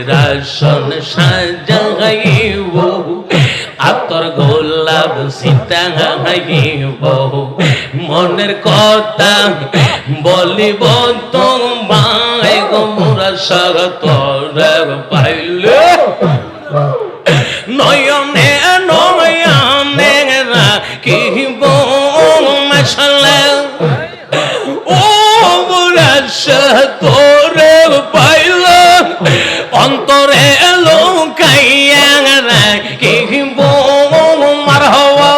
ফুলের আসন সাজাইব আতর গোলাপ ছিটাইব মনের কথা বলিব তোমায় গো মুরাদ তোরে পাইলে নয়নে নয়নে রাখিব মশলা ও মুরাদ তোরে পাইলে অন্তরে লুকাইয়া রাখিব মারহাবা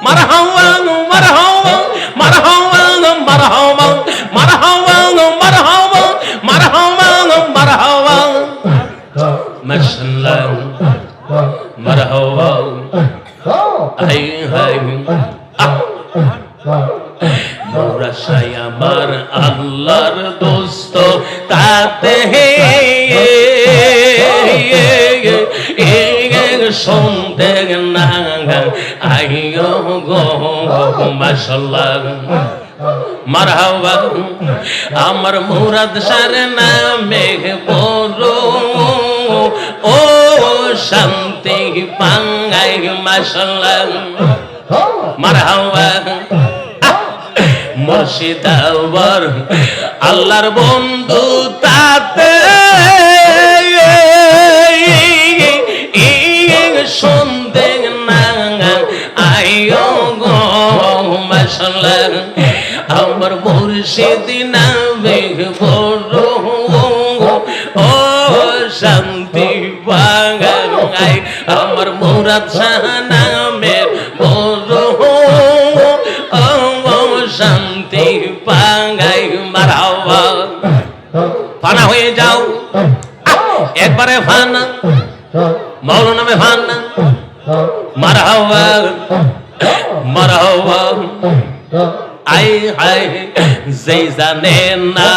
মারহাবা মারহাবা মারহাবা মারহাবা মারহাবা মারহাবা মারহাবা মারহাবা মাশাআল্লাহ মারহাবা হাই হাই মোরা সাই আমার আল্লাহর দোস্ত তাতে শুনতে না আইও গো মাশাআল্লাহ মারহাবা আমার মুরাদ শার নামে বড় ও শান্তি পাঙ্গাই মাশাআল্লাহ মারহাবা মুর্শিদ আওয়ার আল্লাহর বন্ধু তাতে শুনতে না আইও গো মাশাআল্লাহ আমার মুর্শিদ নামে বড় ও শান্তি পাঙ্গাই আমার মুরাদ শাহ নামে বড় শান্তি পাঙ্গাই মারহাবা ফানা হয়ে যাও একবারে ফানা মৌলানা মে ফানা মারহাবা মারহাবা আই হাই যেই জানে না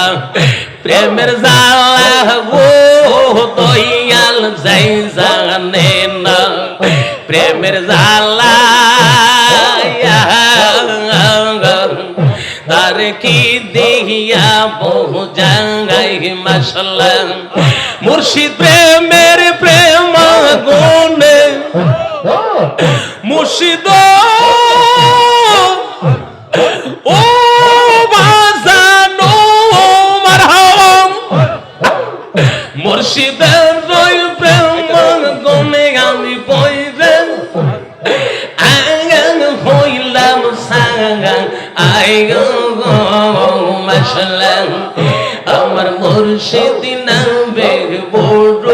প্রেমের জ্বালা গো দয়াল যেই জানে না প্রেমের জ্বালা তার কি দেখিয়া বহু জাঙ্গাই মাশাআল্লাহ মুর্শিদ প্রেমের প্রেম গুণে মুর্শিদ ও বাজানো মারহাবা মুর্শিদের প্রেম গুণে আমি পয়রে আঙ্গন হইলাম সাঙ্গা আইগো মাশাআল্লাহ আমার মুর্শিদ নামে বড়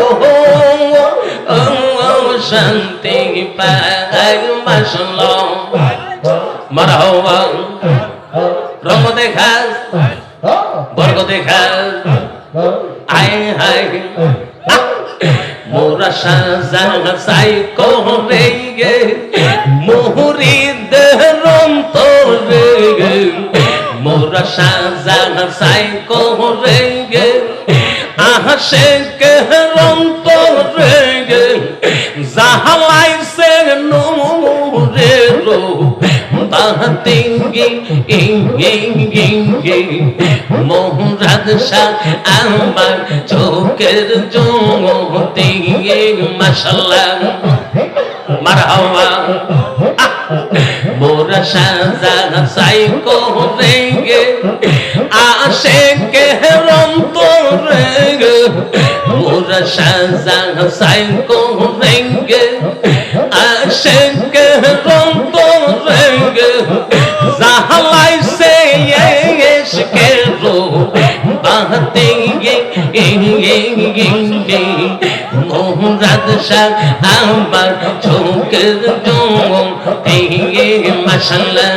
শান্তি পাই মাশাআল্লাহ মারহাবা রঙ দেখা বর্গ দেখা আয় হায় মোরা সাজা সাই করে গে মুরিদ রন্তরে মোরা সাজা সাই করে গে আশিক রন্তরে গে জাহালাইছে নূরে রো বাতিঙ্গি ইঙ্গি মুরাদ শাহ আমার চোখের জ্যোতি মাশাআল্লাহ মারহাবা মোরা সাজা সাই করে গে আশিক রন্তরে গে মোরা সাজা সাই করে গে আশিক রন্তরে গে জাহালাইছে ইশকে রো বাতিঙ্গি মুরাদ শাহ আমার চোখের জ্যোতি মাশাআল্লাহ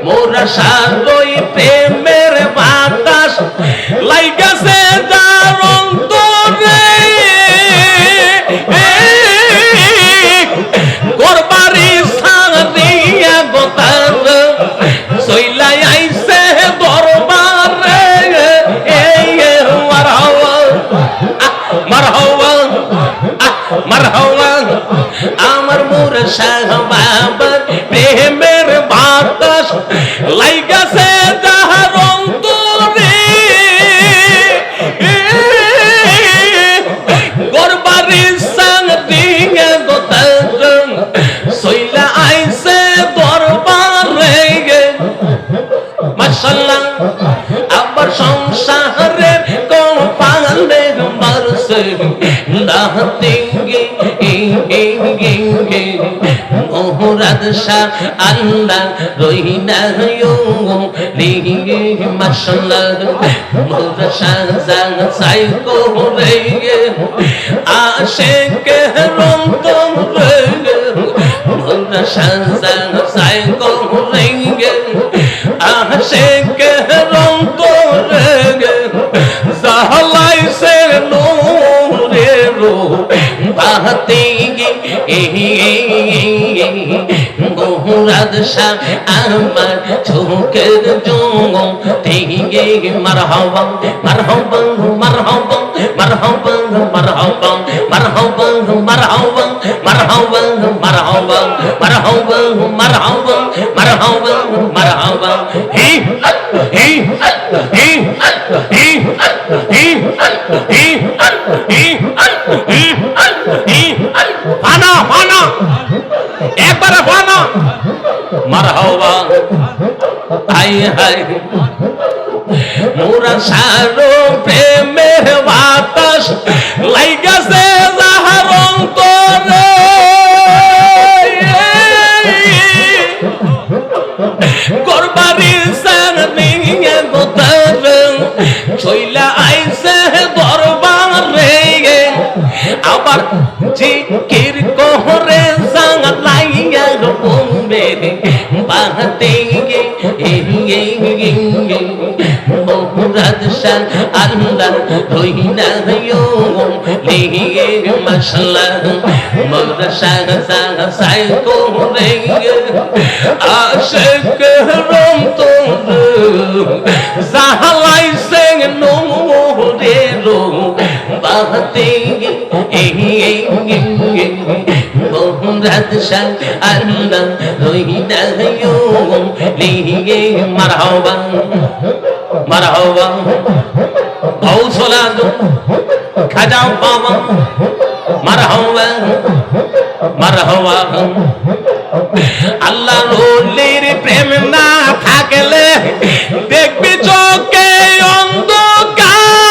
মোরা সারই প্রেমের বাতাস লাইগাছে যার অন্তরে গোরবারি সারিয়া গোতার সইলাই আইছে দরবারে মারহাবা মারহাবা মারহাবা আমার মুর্শিদ বাবার প্রেমের বাতাস লাইগাছে যাহার অন্তরে গরবারি সাং দিয়ে গোতারং সইলা আইছে দরবারে মাশাআল্লাহ আবার সংসারের কোপালে মারছে দাহতিঙ্গি মোহরাদ শাহ আল্লাহ রহিনা লিগে মাশাআল্লাহ মোহরাদ শাহ জান সাই করে আশিক রন্তম রে মোহরাদ শাহ জান সাই করে আশিক রন্তম রে জাহলাইছে নূরের বাতি মোহরাদ শাহ আমার চোখের জঙ্গ থেকে মারহাবা মারহাবা মারহাবা মারহাবা মারহাবা মারহাবা মারহাবা মারহাবা মারহাবা মারহাবা মারহাবা মারহাবা মারহাবা হি হি হি হি হি হি হি ফানা ফানা একবারে ফানা মারহাবা হাই হাই মোরা সারো প্রেমের বাতাস লাইগাছে যাহার অন্তরে গরবারি সার নিয়ে গোতারং চইলা আইছে দরবারে আবার জিকির করে জালাইয়া বলবে বাহাতে মোহরাদ শাহ আল্লাহ রহিনা লিগে মাশাআল্লাহ মোহরাদ শাহ জান সাই করে আশিক রন্তম জাহলাইছে নূরের বাতি মোহরাদ শাহ আল্লাহ রহিনা লিগে মারহাবা মারহাবা গৌসলাদ খাজা বাবা মারহাবা মারহাবা আল্লাহ রলির প্রেম না থাকলে দেখবি চোখে অন্ধকার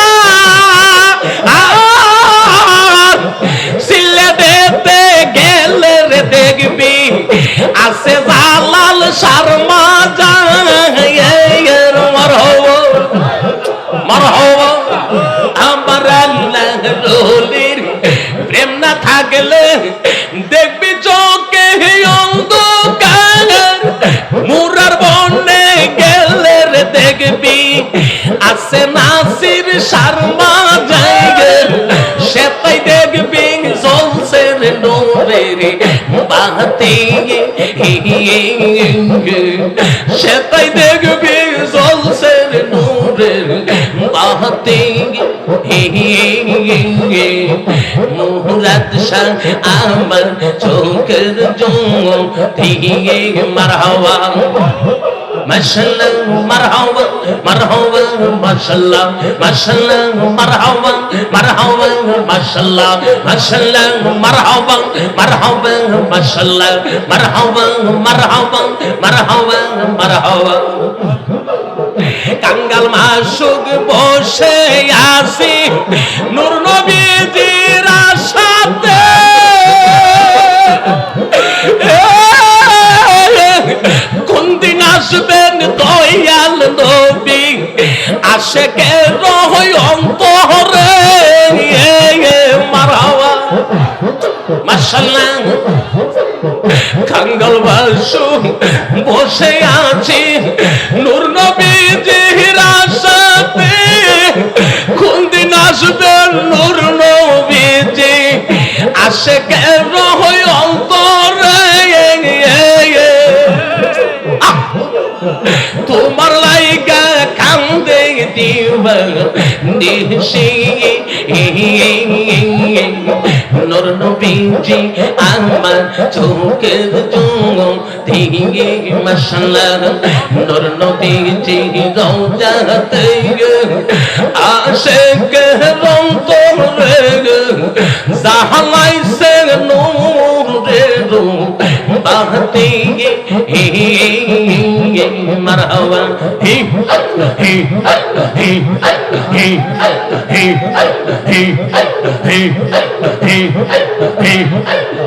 সিলে দিতে গেলে রে দেখবি আসে জালাল শর্মা যায় মারহাবা মারহাবা আমার আল্লাহ রলির প্রেম না থাকলে দেখবি চোখে অন্ধকার মুরার বনে গেলে রে দেখবি আসে নাসির শর্মা যায় সেটাই দেখবি জ্বলছে রে নূরের বাতি সেটাই দেখবি জ্বলছে রে নূরের বাতি মোহরাদ শাহ আমার চোখের জঙ্গ থেকে মারহাবা মাশাআল্লাহ মারহাবা মারহাবা মাশাআল্লাহ মাশাআল্লাহ মারহাবা মারহাবা মাশাআল্লাহ মাশাআল্লাহ মারহাবা মারহাবা মাশাআল্লাহ মারহাবা মারহাবা মারহাবা মারহাবা কাঙ্গাল মাসুক বসে আসি নূর নবীজির আশাতে কোন দিন আসবেন দয়াল নবী আশিকের অন্তরে মারহাবা মাশাআল্লাহ কাঙ্গাল বাসু বসে আছি নূর নবীজির আশাতে কোন দিন আসবেন নূর নবীজি আশিকের অন্তরে তোমার লাইগা কান্দে দিবা নিশি নূর নবীজি আমার চোখের জঙ্গ মাশাআল্লাহ নূর নবীজি রওজাতে আশিক অন্তরে জাহালাইছে নূরের বাতি মারহাবা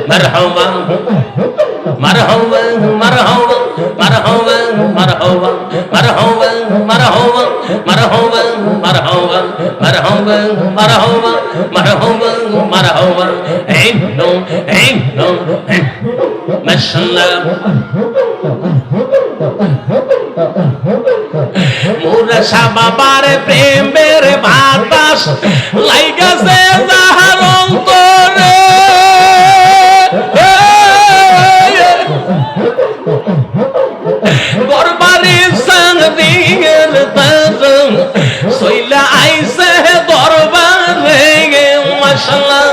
মারহাবা مرحبا مرحبا مرحبا مرحبا مرحبا مرحبا مرحبا مرحبا مرحبا مرحبا مرحبا مرحبا عينو عينو ما شاء الله মুরাশা বাবার প্রেমের বাতাস লাইগাছে যাহার অন্তরে দরবারে সাংদিগের তাজম সইলা আইছে দরবারে মাশাআল্লাহ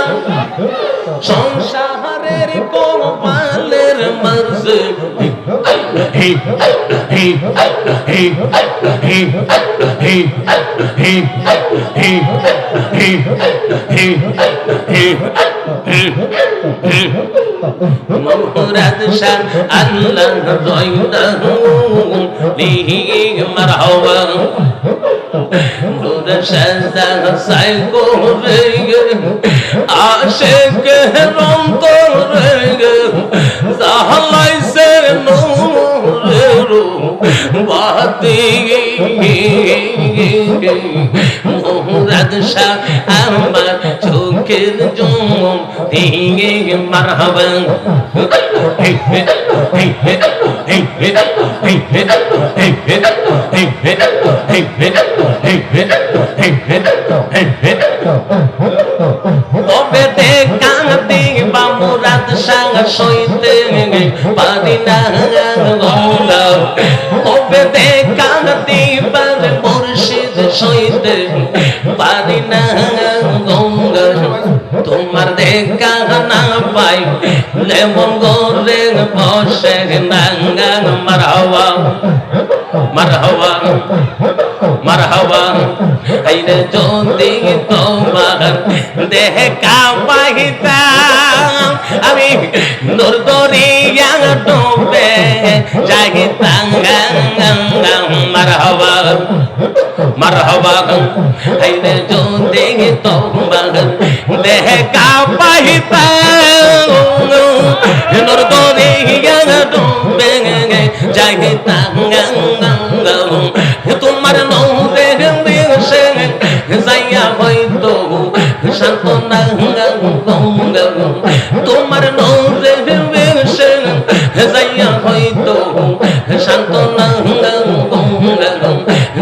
সংসারের কোপালের মাঝে মুরাদ শাহ আল্লাহ রয়দাহু লিহি মারহাবা মুরাদ শাহ সাইকো রে আশিক অন্তরে জাহালাইছে নূরের বাতি মুরাদ শাহ আমার চোখের জুম দিয়ে মারহাবা তবে দেখাতে বা মুরাদ শাহ সইতে পারি না তবে দেখাতে পারে মুর্শিদ সইতে পারি না তোমার দেখা না পাই লেমন গোরে বসে নাঙ্গা মারহাবা মারহাবা মারহাবা আইরে যদি তোমার দেখা পাইতাম আমি নূর দরিয়া ডুবে যাইতাম মারহাবা মারহাবা আইরে যদি তোমার দেখা পাইতাম নূর দরিয়া ডুবে যাইতাম তোমার নূরে দেশে যাইয়া হয়তো সান্তনা তোমার নূরে দেশে যাইয়া হয়তো সান্তনা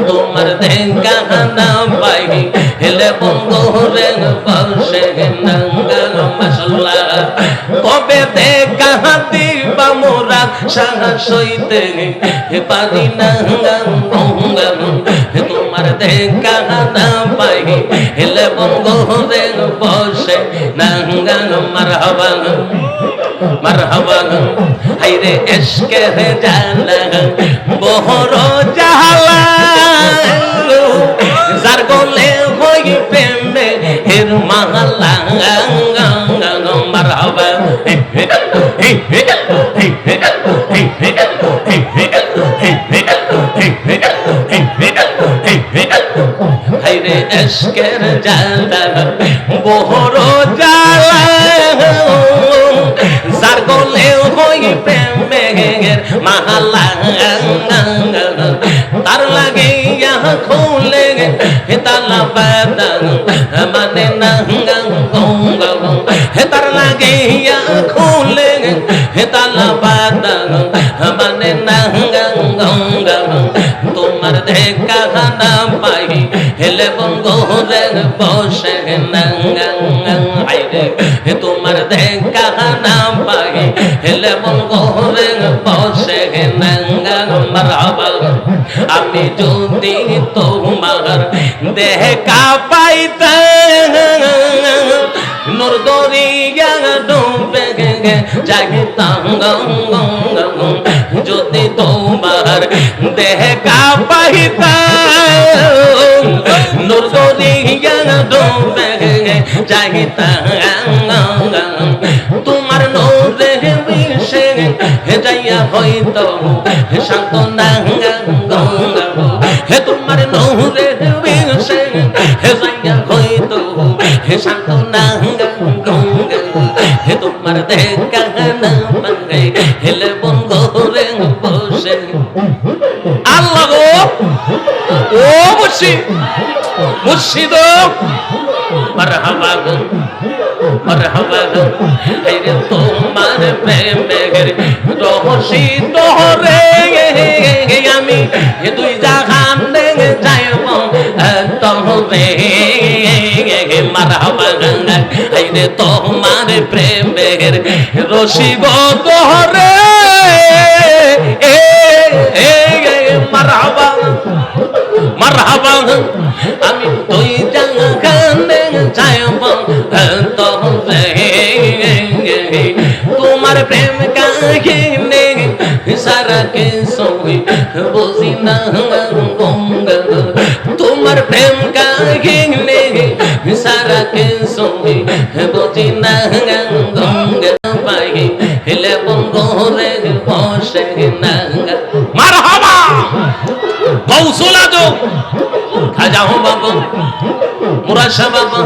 তোমার দেখা না পাই হেলে বঙ্গরে বর্ষে নাঙ্গল মাশাআল্লাহ কবে দেখা দিবা মোরা শাহ সইতে পারি না তোমার দেখা না পাই হেলে বঙ্গরে বর্ষে নাঙ্গল মারহাবা মারহাবা হাইরে ইশকে জালা বহর জালা যার গলে হই প্রেমে হের মালা মারহাবা হাইরে ইশকের জালা বহর জালা যার গলে হই প্রেমে হের মালা তার লাগে খুলে তালা বাদান মানে না তার লাগে খুলে তালা বাদান মানে না তোমার দেখা না পাই হেলে বঙ্গরে বসে তোমার দেখা না পাই হেলে বঙ্গরে বসে মারহাবা আমি যদি তোমার দেখা পাইতাম নূর দরিয়া ডুবে যাইতাম দেখা পাইতাম নূর দরিয়া ডুবে যাইতাম তোমার নূরে মিশে যাইয়া হয়তো সান্ত্বনা হে তোমার নূরে মিশে যাইয়া হয়তো সান্ত্বনা হে তোমার দেখা না পাই হেলে বঙ্গরে বসে আল্লাহ গো ও মুর্শিদ মারহাবা মারহাবা আইরে তোমার প্রেমের রহসি তোরে আমি দুই জাহান যাইব তবে মারহাবা আইরে তোমার প্রেমের রসিব তোরে মারহাবা মারহাবা আমি তুই জাহানে যাইব তবে তোমার প্রেম কাহিনী সারা কে সই বুঝি না তোমার প্রেম কাহিনী সারা কে সই বুঝি না পাই হেলে বঙ্গরে বসে না মারহাবা কৌশল আজম খাজা হো বাবা মুরাশা বাবা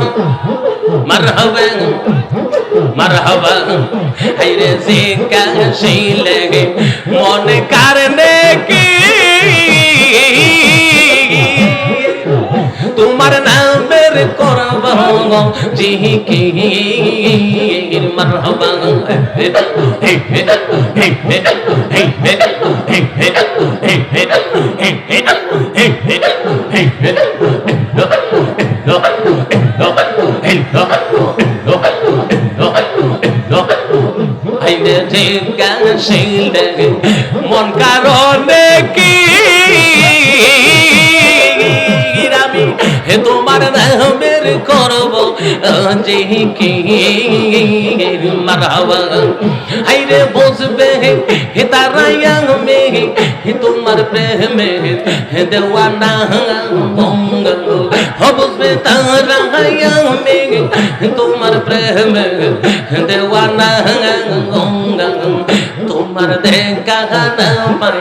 মারহাবা মারহাবা হাইরে জিকা শিলে মন কারনে কি তোমার নামের করব জিকি মারহাবা আইনে জিকা শিলে মন কারনে কি আমি তোমার নামের করব জিকি মারহাবা আইরে বুঝবে তারাইয়া মে তোমার প্রেমে দেওয়ানা বুঝবে তারাইয়া মে তোমার প্রেমে দেওয়ানা তোমার দেখা না পাই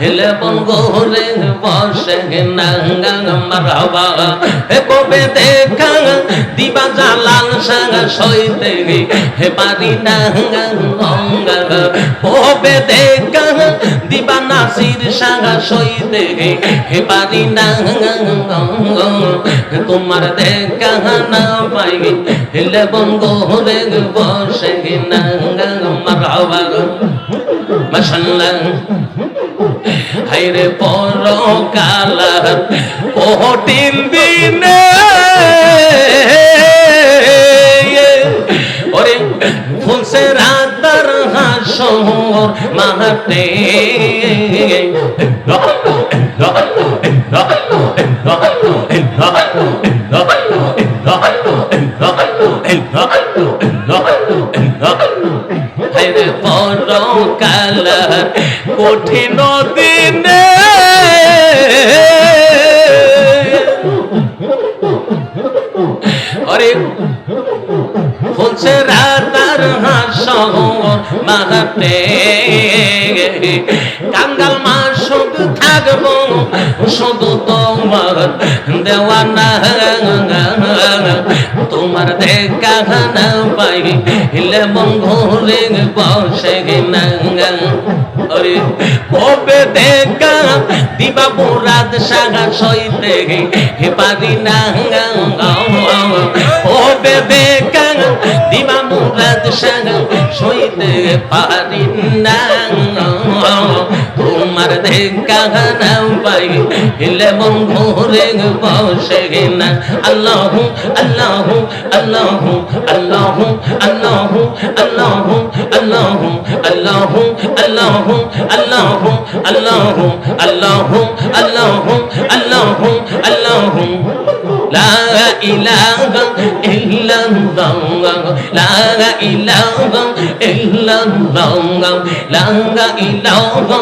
হেলে বঙ্গরে বসে না মারহাবা কবে দেখা দিবা জালাল সাঙ্গা সইতে হে পারি না কবে দেখা দিবা নাসির সাঙ্গা সইতে হে পারি না তোমার দেখা না পাই হেলে বঙ্গরে বসে না মারহাবা মাশাআল্লাহ হাইরে পরকাল কঠিন দিনে ওরে ফুলসে রাতার হাসর মাহাতে হাইরে পরকাল কঠিন দিনে অরে ফুলছে রাতার হাসর মাহাতে কাঙ্গাল মা শুধু থাকবো শুধু তোমার দেওয়ানা তোমার দেখা না পাই হিলে বঙ্গরে বসে না অরে কবে দেখা দিবা মুরাদ সাগা সইতে হে পারি না কবে দেখা দিবা মুরাদ সাগা সইতে পারি না তোমার দেখা না পাই হিলে বঙ্গরে বসে না আল্লাহ আল্লাহ আল্লাহ আল্লাহ আল্লাহ আল্লাহ আল্লাহ আল্লাহ আল্লাহ আল্লাহ আল্লাহ আল্লাহ আল্লাহ আল্লাহ আল্লাহ লা ইলাহা ইল্লাল্লাহ লা ইলাহা ইল্লাল্লাহ লা ইলাহা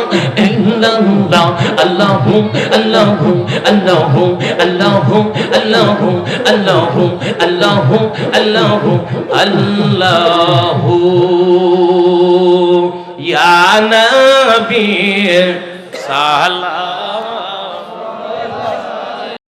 ইল্লাল্লাহ আল্লাহু আল্লাহু আল্লাহু আল্লাহু আল্লাহু আল্লাহু আল্লাহু আল্লাহু আল্লাহু ইয়া নবী সালাম